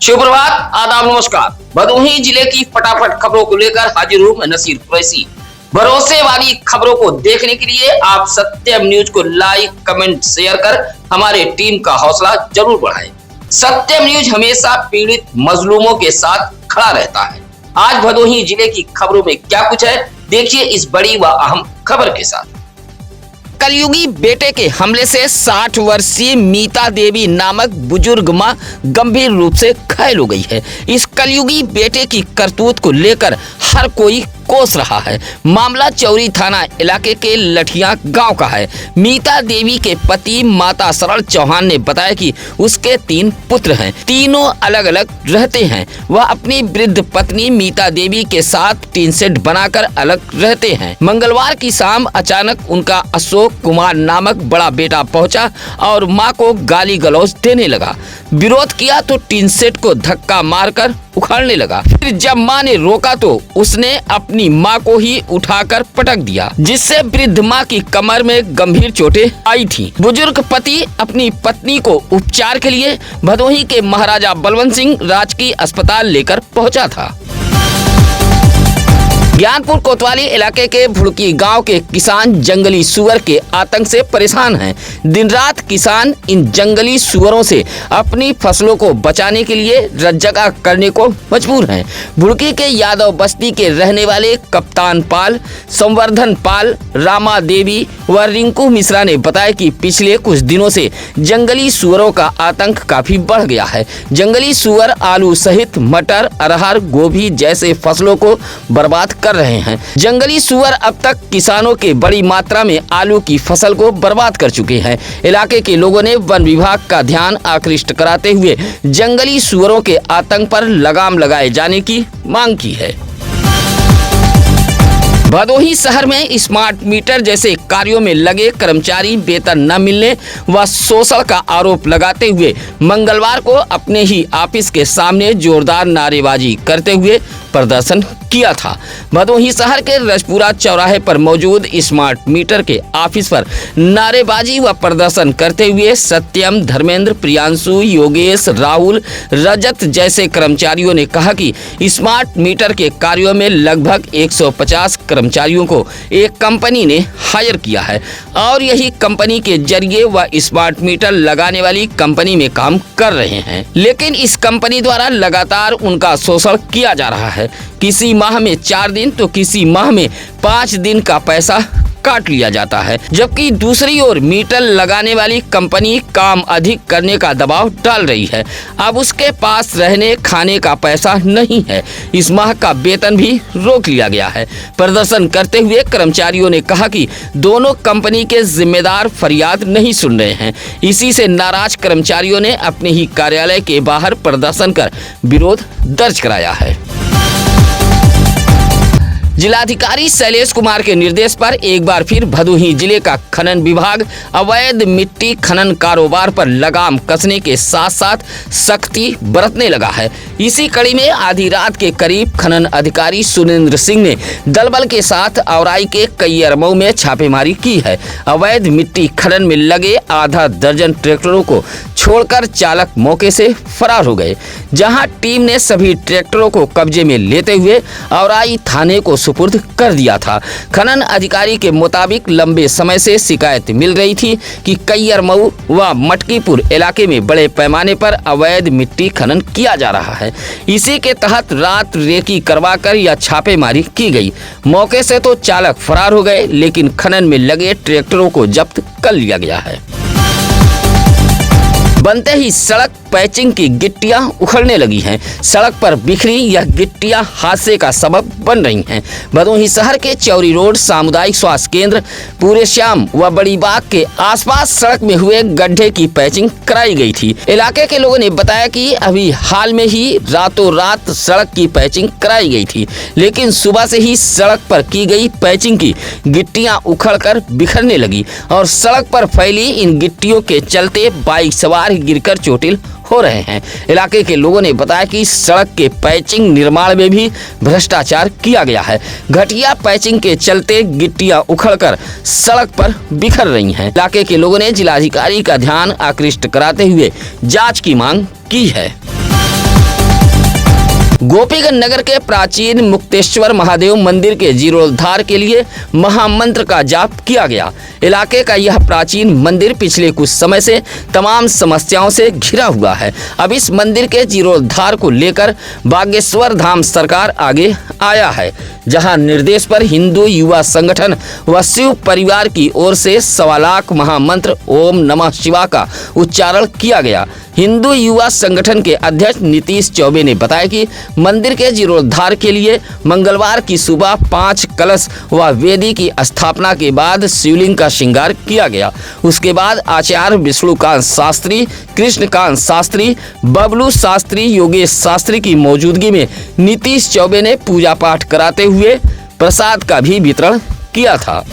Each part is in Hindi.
सुप्रभात, आदाब, नमस्कार। भदोही जिले की फटाफट खबरों को लेकर हाजिर हूं मैं नसीर कुरैशी। भरोसे वाली खबरों को देखने के लिए आप सत्यम न्यूज को लाइक, कमेंट, शेयर कर हमारे टीम का हौसला जरूर बढ़ाएं। सत्यम न्यूज हमेशा पीड़ित मजलूमों के साथ खड़ा रहता है। आज भदोही जिले की खबरों में क्या कुछ है, देखिए इस बड़ी व अहम खबर के साथ। कलयुगी बेटे के हमले से 60 वर्षीय मीता देवी नामक बुजुर्ग मां गंभीर रूप से घायल हो गई है। इस कलयुगी बेटे की करतूत को लेकर हर कोई कोस रहा है। मामला चौरी थाना इलाके के लठिया गांव का है। मीता देवी के पति माता सरल चौहान ने बताया कि उसके 3 पुत्र हैं, तीनों अलग अलग रहते हैं। वह अपनी वृद्ध पत्नी मीता देवी के साथ टीन सेट बनाकर अलग रहते हैं। मंगलवार की शाम अचानक उनका अशोक कुमार नामक बड़ा बेटा पहुंचा और मां को गाली गलौज देने लगा। विरोध किया तो टीन सेट को धक्का मारकर उखाड़ने लगा। फिर जब मां ने रोका तो उसने अपनी मां को ही उठाकर पटक दिया, जिससे वृद्ध मां की कमर में गंभीर चोटें आई थी। बुजुर्ग पति अपनी पत्नी को उपचार के लिए भदोही के महाराजा बलवंत सिंह राजकीय अस्पताल लेकर पहुंचा था। ज्ञानपुर कोतवाली इलाके के भुड़की गांव के किसान जंगली सुअर के आतंक से परेशान हैं। दिन रात किसान इन जंगली सुअरों से अपनी फसलों को बचाने के लिए रज्जगा करने को मजबूर हैं। भुड़की के यादव बस्ती के रहने वाले कप्तान पाल, संवर्धन पाल, रामा देवी व रिंकू मिश्रा ने बताया कि पिछले कुछ दिनों से जंगली सुअरों का आतंक काफी बढ़ गया है। जंगली सुअर आलू सहित मटर, अरहर, गोभी जैसे फसलों को बर्बाद कर रहे हैं। जंगली सुअर अब तक किसानों के बड़ी मात्रा में आलू की फसल को बर्बाद कर चुके हैं। इलाके के लोगों ने वन विभाग का ध्यान आकृष्ट कराते हुए जंगली सुअरों के आतंक पर लगाम लगाए जाने की मांग की है। भदोही शहर में स्मार्ट मीटर जैसे कार्यों में लगे कर्मचारी वेतन न मिलने व शोषण का आरोप लगाते हुए मंगलवार को अपने ही ऑफिस के सामने जोरदार नारेबाजी करते हुए प्रदर्शन किया था। भदोही शहर के रजपुरा चौराहे पर मौजूद स्मार्ट मीटर के ऑफिस पर नारेबाजी व प्रदर्शन करते हुए सत्यम, धर्मेंद्र, प्रियांशु, योगेश, राहुल, रजत जैसे कर्मचारियों ने कहा कि स्मार्ट मीटर के कार्यों में लगभग 150 कर्मचारियों को एक कंपनी ने हायर किया है और यही कंपनी के जरिए वह स्मार्ट मीटर लगाने वाली कंपनी में काम कर रहे हैं। लेकिन इस कंपनी द्वारा लगातार उनका शोषण किया जा रहा है। किसी माह में 4 दिन तो किसी माह में 5 दिन का पैसा काट लिया जाता है, जबकि दूसरी ओर मीटर लगाने वाली कंपनी काम अधिक करने का दबाव डाल रही है। अब उसके पास रहने खाने का पैसा नहीं है। इस माह का वेतन भी रोक लिया गया है। प्रदर्शन करते हुए कर्मचारियों ने कहा कि दोनों कंपनी के जिम्मेदार फरियाद नहीं सुन रहे हैं। इसी से नाराज कर्मचारियों ने अपने ही कार्यालय के बाहर प्रदर्शन कर विरोध दर्ज कराया है। जिलाधिकारी शैलेश कुमार के निर्देश पर एक बार फिर भदोही जिले का खनन विभाग अवैध मिट्टी खनन कारोबार पर लगाम कसने के साथ साथ सख्ती बरतने लगा है। इसी कड़ी में आधी रात के करीब खनन अधिकारी सुरेंद्र सिंह ने दलबल के साथ औराई के कैयरमऊ में छापेमारी की है। अवैध मिट्टी खनन में लगे आधा दर्जन ट्रैक्टरों को छोड़कर चालक मौके से फरार हो गए, जहां टीम ने सभी ट्रैक्टरों को कब्जे में लेते हुए औराई थाने को सुपुर्द कर दिया था। खनन अधिकारी के मुताबिक लंबे समय से शिकायत मिल रही थी कि कैयरमऊ व मटकीपुर इलाके में बड़े पैमाने पर अवैध मिट्टी खनन किया जा रहा है। इसी के तहत रात रेकी करवाकर यह छापेमारी की गई। मौके से तो चालक फरार हो गए, लेकिन खनन में लगे ट्रैक्टरों को जब्त कर लिया गया है। बनते ही सड़क पैचिंग की गिट्टियां उखड़ने लगी हैं। सड़क पर बिखरी यह गिट्टियां हादसे का सबब बन रही हैं। भदोही शहर के चौरी रोड सामुदायिक स्वास्थ्य केंद्र, पूरे श्याम व बड़ी बाग के आसपास सड़क में हुए गड्ढे की पैचिंग कराई गई थी। इलाके के लोगों ने बताया कि अभी हाल में ही रातों रात सड़क की पैचिंग कराई गई थी, लेकिन सुबह से ही सड़क पर की गई पैचिंग की गिट्टियां उखड़कर बिखरने लगी और सड़क पर फैली इन गिट्टियों के चलते बाइक सवार गिरकर चोटिल हो रहे हैं। इलाके के लोगों ने बताया कि सड़क के पैचिंग निर्माण में भी भ्रष्टाचार किया गया है। घटिया पैचिंग के चलते गिट्टियां उखड़कर सड़क पर बिखर रही हैं। इलाके के लोगों ने जिलाधिकारी का ध्यान आकृष्ट कराते हुए जांच की मांग की है। गोपीगंज नगर के प्राचीन मुक्तेश्वर महादेव मंदिर के जीर्णोद्धार के लिए महामंत्र का जाप किया गया। इलाके का यह प्राचीन मंदिर पिछले कुछ समय से तमाम समस्याओं से घिरा हुआ है। अब इस मंदिर के जीर्णोद्धार को लेकर बागेश्वर धाम सरकार आगे आया है, जहां निर्देश पर हिंदू युवा संगठन व शिव परिवार की ओर से 1.25 लाख महामंत्र ओम नमः शिवाय का उच्चारण किया गया। हिंदू युवा संगठन के अध्यक्ष नीतीश चौबे ने बताया कि मंदिर के जीर्णोद्धार के लिए मंगलवार की सुबह 5 कलश व वेदी की स्थापना के बाद शिवलिंग का श्रृंगार किया गया। उसके बाद आचार्य विष्णुकांत शास्त्री, कृष्णकांत शास्त्री, बबलू शास्त्री, योगेश शास्त्री की मौजूदगी में नीतीश चौबे ने पूजा पाठ कराते हुए प्रसाद का भी वितरण किया था।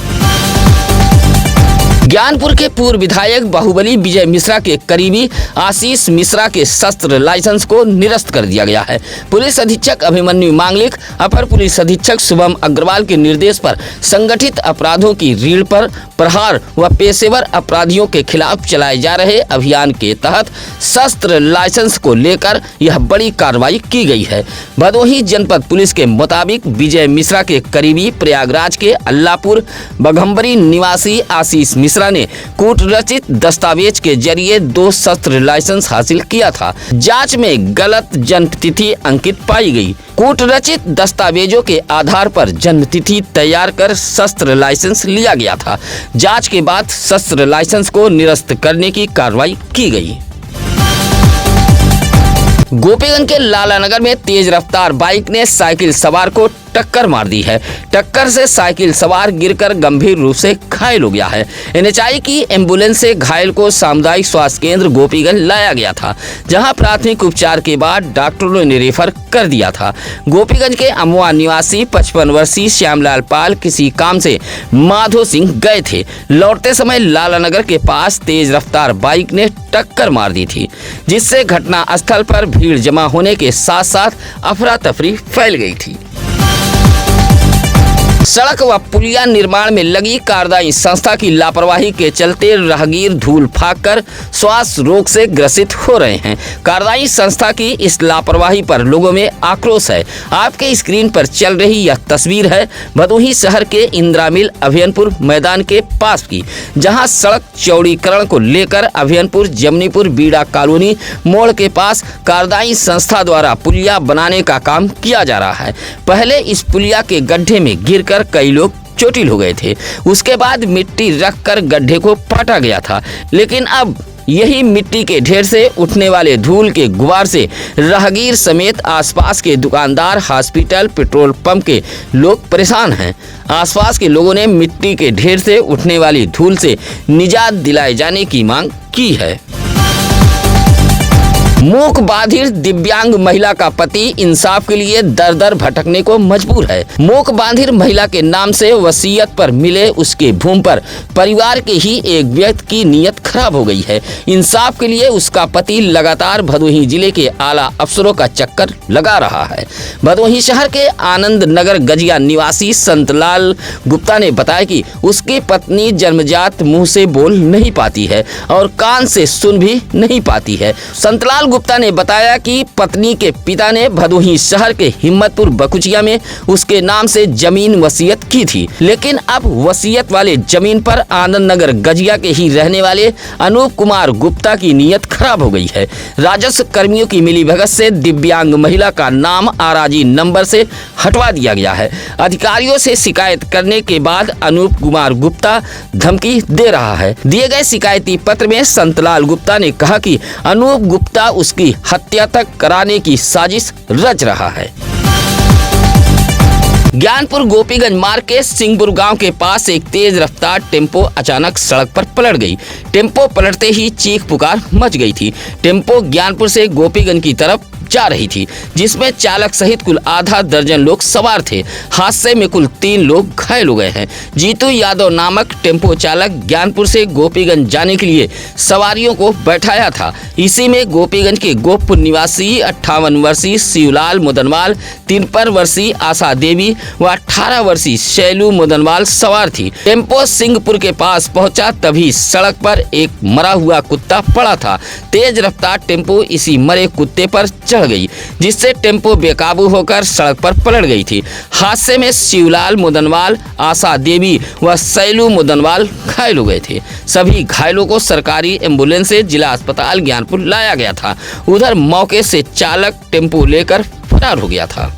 ज्ञानपुर के पूर्व विधायक बाहुबली विजय मिश्रा के करीबी आशीष मिश्रा के शस्त्र लाइसेंस को निरस्त कर दिया गया है। पुलिस अधीक्षक अभिमन्यु मांगलिक, अपर पुलिस अधीक्षक शुभम अग्रवाल के निर्देश पर संगठित अपराधों की रीढ़ पर प्रहार व पेशेवर अपराधियों के खिलाफ चलाए जा रहे अभियान के तहत शस्त्र लाइसेंस को लेकर यह बड़ी कार्रवाई की गई है। भदोही जनपद पुलिस के मुताबिक विजय मिश्रा के करीबी प्रयागराज के अल्लापुर बघम्बरी निवासी आशीष मिश्रा ने कूटरचित दस्तावेज के जरिए 2 शस्त्र लाइसेंस हासिल किया था। जांच में गलत जन्म तिथि अंकित पाई गई। कूटरचित दस्तावेजों के आधार पर जन्म तिथि तैयार कर शस्त्र लाइसेंस लिया गया था। जांच के बाद शस्त्र लाइसेंस को निरस्त करने की कार्रवाई की गई। गोपीगंज के लालानगर में तेज रफ्तार बाइक ने साइकिल सवार को टक्कर मार दी है। टक्कर से साइकिल सवार गिरकर गंभीर रूप से घायल हो गया है। एनएचआई की एम्बुलेंस से घायल को सामुदायिक स्वास्थ्य केंद्र गोपीगंज लाया गया था, जहां प्राथमिक उपचार के बाद डॉक्टरों ने रेफर कर दिया था। गोपीगंज के अमवा निवासी 55 वर्षीय श्यामलाल पाल किसी काम से माधो सिंह गए थे। लौटते समय लालानगर के पास तेज रफ्तार बाइक ने टक्कर मार दी थी, जिससे घटना स्थल पर भीड़ जमा होने के साथ साथ अफरा तफरी फैल गई थी। सड़क व पुलिया निर्माण में लगी कार्यदायी संस्था की लापरवाही के चलते राहगीर धूल फाँककर श्वास रोग से ग्रसित हो रहे हैं। कार्यदायी संस्था की इस लापरवाही पर लोगों में आक्रोश है। आपके स्क्रीन पर चल रही यह तस्वीर है भदोही शहर के इंदिरा मिल अभियनपुर मैदान के पास की, जहां सड़क चौड़ीकरण को लेकर अभियनपुर जमनीपुर बीड़ा कॉलोनी मोड़ के पास कार्यदायी संस्था द्वारा पुलिया बनाने का काम किया जा रहा है। पहले इस पुलिया के गड्ढे में गिरकर कई लोग चोटिल हो गए थे। उसके बाद मिट्टी रखकर गड्ढे को पाटा गया था, लेकिन अब यही मिट्टी के ढेर से उठने वाले धूल के गुबार से राहगीर समेत आसपास के दुकानदार, हॉस्पिटल, पेट्रोल पंप के लोग परेशान हैं। आसपास के लोगों ने मिट्टी के ढेर से उठने वाली धूल से निजात दिलाए जाने की मांग की है। मूक बाधिर दिव्यांग महिला का पति इंसाफ के लिए दर दर भटकने को मजबूर है। मूक बाधिर महिला के नाम से वसीयत पर मिले उसके भूमि पर परिवार के ही एक व्यक्ति की नीयत खराब हो गई है। इंसाफ के लिए उसका पति लगातार भदोही जिले के आला अफसरों का चक्कर लगा रहा है। भदोही शहर के आनंद नगर गजिया निवासी संतलाल गुप्ता ने बताया कि उसकी पत्नी जन्मजात मुंह से बोल नहीं पाती है और कान से सुन भी नहीं पाती है। संतलाल गुप्ता ने बताया कि पत्नी के पिता ने भदोही शहर के हिम्मतपुर बकुचिया में उसके नाम से जमीन वसीयत की थी, लेकिन अब वसीयत वाले जमीन पर आनंद नगर गजिया के ही रहने वाले अनूप कुमार गुप्ता की नीयत खराब हो गई है। राजस्व कर्मियों की मिलीभगत से दिव्यांग महिला का नाम आराजी नंबर से हटवा दिया गया है। अधिकारियों से शिकायत करने के बाद अनूप कुमार गुप्ता धमकी दे रहा है। दिए गए शिकायती पत्र में संतलाल गुप्ता ने कहा कि अनूप गुप्ता उसकी हत्या तक कराने की साजिश रच रहा है। ज्ञानपुर गोपीगंज मार्ग के सिंहपुर गांव के पास एक तेज रफ्तार टेम्पो अचानक सड़क पर पलट गई। टेम्पो पलटते ही चीख पुकार मच गई थी। टेम्पो ज्ञानपुर से गोपीगंज की तरफ जा रही थी, जिसमें चालक सहित कुल आधा दर्जन लोग सवार थे। हादसे में कुल 3 लोग घायल हो गए हैं। जीतू यादव नामक टेम्पो चालक ज्ञानपुर से गोपीगंज जाने के लिए सवारियों को बैठाया था। इसी में गोपीगंज के गोपपुर निवासी 58 वर्षीय शिवलाल मुदनवाल, 53 वर्षीय आशा देवी व 18 वर्षीय शैलू मुदनवाल सवार थी। टेम्पो सिंहपुर के पास पहुंचा तभी सड़क पर एक मरा हुआ कुत्ता पड़ा था। तेज रफ्तार टेम्पो इसी मरे कुत्ते पर चढ़ चढ़ गई, जिससे टेम्पो बेकाबू होकर सड़क पर पलट गई थी। हादसे में शिवलाल मुदनवाल, आशा देवी व सैलू मुदनवाल घायल हो गए थे। सभी घायलों को सरकारी एम्बुलेंस से जिला अस्पताल ज्ञानपुर लाया गया था। उधर मौके से चालक टेम्पो लेकर फरार हो गया था।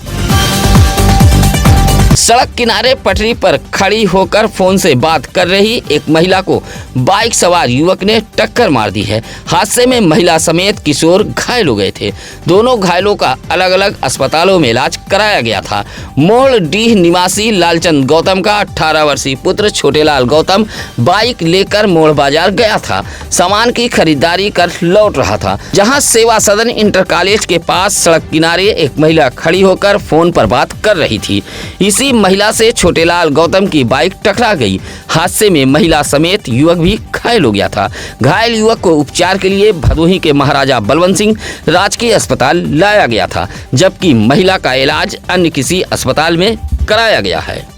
सड़क किनारे पटरी पर खड़ी होकर फोन से बात कर रही एक महिला को बाइक सवार युवक ने टक्कर मार दी है। हादसे में महिला समेत किशोर घायल हो गए थे। दोनों घायलों का अलग अलग अस्पतालों में इलाज कराया गया था। मोड़डीह निवासी लालचंद गौतम का 18 वर्षीय पुत्र छोटेलाल गौतम बाइक लेकर मोड़ बाजार गया था। सामान की खरीदारी कर लौट रहा था, जहां सेवा सदन इंटर कॉलेज के पास सड़क किनारे एक महिला खड़ी होकर फोन पर बात कर रही थी। इसी महिला से छोटेलाल गौतम की बाइक टकरा गई। हादसे में महिला समेत युवक भी घायल हो गया था। घायल युवक को उपचार के लिए भदोही के महाराजा बलवंत सिंह राजकीय अस्पताल लाया गया था, जबकि महिला का इलाज अन्य किसी अस्पताल में कराया गया है।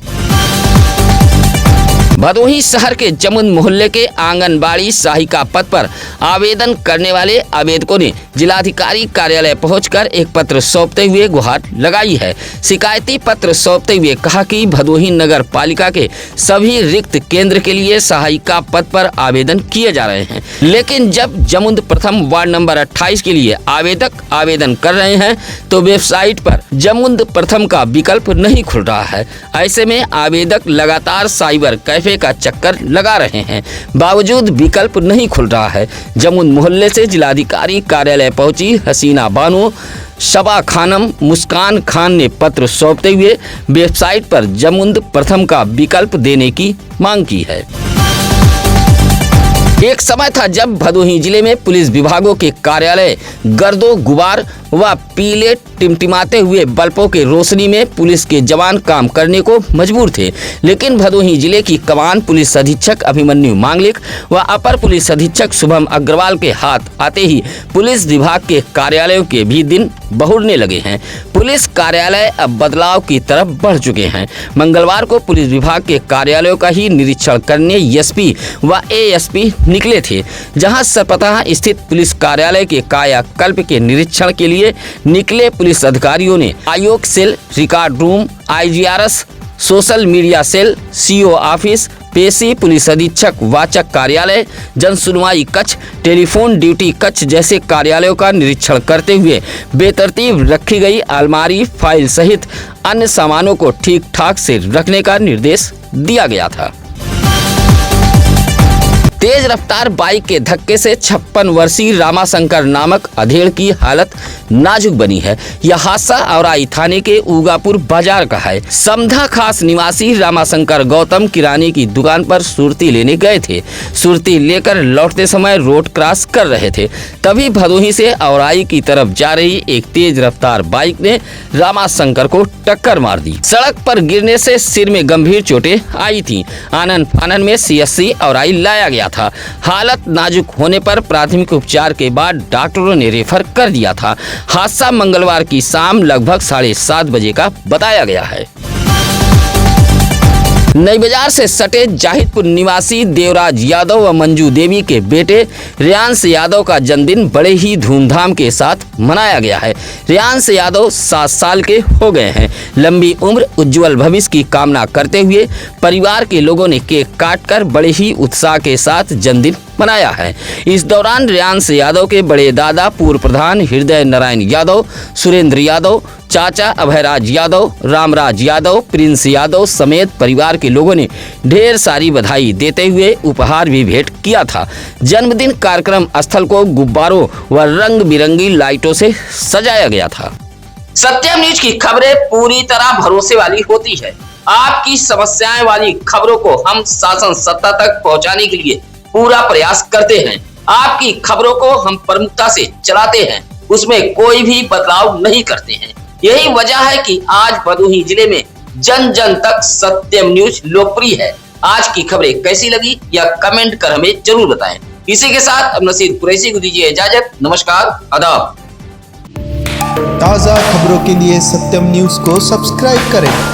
भदोही शहर के जमुन मोहल्ले के आंगनबाड़ी सहायिका पद पर आवेदन करने वाले आवेदकों ने जिलाधिकारी कार्यालय पहुंचकर एक पत्र सौंपते हुए गुहार लगाई है। शिकायती पत्र सौंपते हुए कहा कि भदोही नगर पालिका के सभी रिक्त केंद्र के लिए सहायिका पद पर आवेदन किए जा रहे हैं, लेकिन जब जमुन प्रथम वार्ड नंबर 28 के लिए आवेदक आवेदन कर रहे हैं तो वेबसाइट पर जमुन प्रथम का विकल्प नहीं खुल रहा है। ऐसे में आवेदक लगातार साइबर कैफे का चक्कर लगा रहे हैं, बावजूद विकल्प नहीं खुल रहा है। जमुन मोहल्ले से जिलाधिकारी कार्यालय पहुंची हसीना बानो, शबा खानम, मुस्कान खान ने पत्र सौंपते हुए वेबसाइट पर जमुन प्रथम का विकल्प देने की मांग की है। एक समय था जब भदोही जिले में पुलिस विभागों के कार्यालय गर्दो गुबार व पीले टिमटिमाते हुए बल्बों के रोशनी में पुलिस के जवान काम करने को मजबूर थे, लेकिन भदोही जिले की कमान पुलिस अधीक्षक अभिमन्यु मांगलिक व अपर पुलिस अधीक्षक शुभम अग्रवाल के हाथ आते ही पुलिस विभाग के कार्यालयों के भी दिन बहुरने लगे हैं। पुलिस कार्यालय अब बदलाव की तरफ बढ़ चुके हैं। मंगलवार को पुलिस विभाग के कार्यालयों का ही निरीक्षण करने एसपी व एएसपी निकले थे, जहां सपताह स्थित पुलिस कार्यालय के कायाकल्प के निरीक्षण के लिए निकले पुलिस अधिकारियों ने आयोग cell, record room, IGRS, social media cell, CO office, पेशी पुलिस अधीक्षक वाचक कार्यालय, जन सुनवाई कक्ष, टेलीफोन ड्यूटी कक्ष जैसे कार्यालयों का निरीक्षण करते हुए बेतरतीब रखी गई अलमारी, फाइल सहित अन्य सामानों को ठीक ठाक से रखने का निर्देश दिया गया था। तेज रफ्तार बाइक के धक्के से 56 वर्षीय रामाशंकर नामक अधेड़ की हालत नाजुक बनी है। यह हादसा औराई थाने के उगापुर बाजार का है। समधा खास निवासी रामाशंकर गौतम किराने की दुकान पर सुरती लेने गए थे। सुरती लेकर लौटते समय रोड क्रॉस कर रहे थे, तभी भदोही से औराई की तरफ जा रही एक तेज रफ्तार बाइक ने रामाशंकर को टक्कर मार दी। सड़क पर गिरने से सिर में गंभीर चोटें आई थी। आनन फानन में सीएससी औराई लाया गया था। हालत नाजुक होने पर प्राथमिक उपचार के बाद डॉक्टरों ने रेफर कर दिया था। हादसा मंगलवार की शाम लगभग 7:30 बजे का बताया गया है। नई बाजार से सटे जाहिदपुर निवासी देवराज यादव व मंजू देवी के बेटे रियांश यादव का जन्मदिन बड़े ही धूमधाम के साथ मनाया गया है। रियांश यादव 7 साल के हो गए हैं। लंबी उम्र, उज्जवल भविष्य की कामना करते हुए परिवार के लोगों ने केक काटकर बड़े ही उत्साह के साथ जन्मदिन मनाया है। इस दौरान रियांश यादव के बड़े दादा पूर्व प्रधान हृदय नारायण यादव, सुरेंद्र यादव, चाचा अभयराज यादव, रामराज यादव, प्रिंस यादव समेत परिवार के लोगों ने ढेर सारी बधाई देते हुए उपहार भी भेंट किया था। जन्मदिन कार्यक्रम स्थल को गुब्बारों व रंग बिरंगी लाइटों से सजाया गया था। सत्यम न्यूज की खबरें पूरी तरह भरोसे वाली होती है। आपकी समस्याएं वाली खबरों को हम शासन सत्ता तक पहुंचाने के लिए पूरा प्रयास करते हैं। आपकी खबरों को हम प्रमुखता से चलाते हैं, उसमें कोई भी बदलाव नहीं करते हैं। यही वजह है कि आज भदोही जिले में जन जन तक सत्यम न्यूज लोकप्रिय है। आज की खबरें कैसी लगी या कमेंट कर हमें जरूर बताएं। इसी के साथ अब नसीर कुरैशी को दीजिए इजाजत। नमस्कार, आदाब। ताज़ा खबरों के लिए सत्यम न्यूज को सब्सक्राइब करें